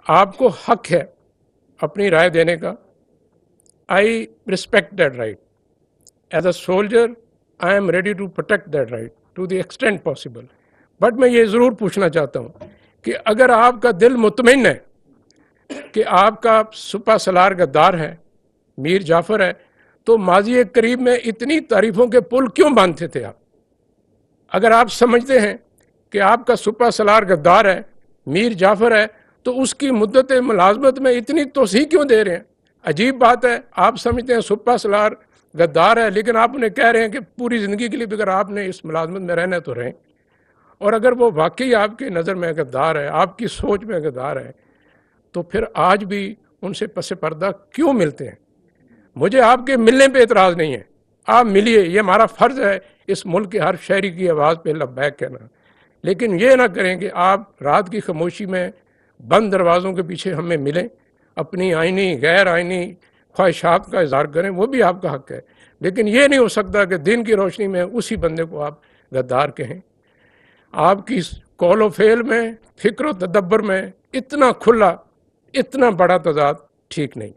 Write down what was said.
آپ کو حق ہے اپنی رائے دینے کا. I respect that right. As a soldier I am ready to protect that right to the extent possible. But میں یہ ضرور پوچھنا چاہتا ہوں کہ اگر آپ کا دل مطمئن ہے کہ آپ کا سپہ سالار غدار ہے، میر جعفر ہے، تو ماضی قریب میں اتنی تعریفوں کے پل کیوں باندھتے تھے آپ؟ اگر آپ سمجھتے ہیں کہ آپ کا سپہ سالار غدار ہے، میر جعفر ہے، تو اس کی مدت ملازمت میں اتنی توسیع کیوں دے رہے ہیں؟ عجیب بات ہے، آپ سمجھتے ہیں سپہ سالار غدار ہے، لیکن آپ انہیں کہہ رہے ہیں کہ پوری زندگی کے لیے اگر آپ نے اس ملازمت میں رہنا ہے تو رہیں. اور اگر وہ واقعی آپ کی نظر میں غدار ہے، آپ کی سوچ میں غدار ہے، تو پھر آج بھی ان سے پس پردہ کیوں ملتے ہیں؟ مجھے آپ کے ملنے پہ اعتراض نہیں ہے، آپ ملیے، یہ ہمارا فرض ہے اس ملک کے ہر شہری کی آواز پہ لبیک کہنا. لیکن یہ نہ کریں کہ آپ رات کی خاموشی میں بند دروازوں کے پیچھے ہمیں ملیں، اپنی آئینی غیر آئینی خواہشات کا اظہار کریں، وہ بھی آپ کا حق ہے. لیکن یہ نہیں ہو سکتا کہ دن کی روشنی میں اسی بندے کو آپ غدار کہیں. آپ کی قول و فعل میں، فکر و تدبر میں اتنا کھلا، اتنا بڑا تضاد ٹھیک نہیں.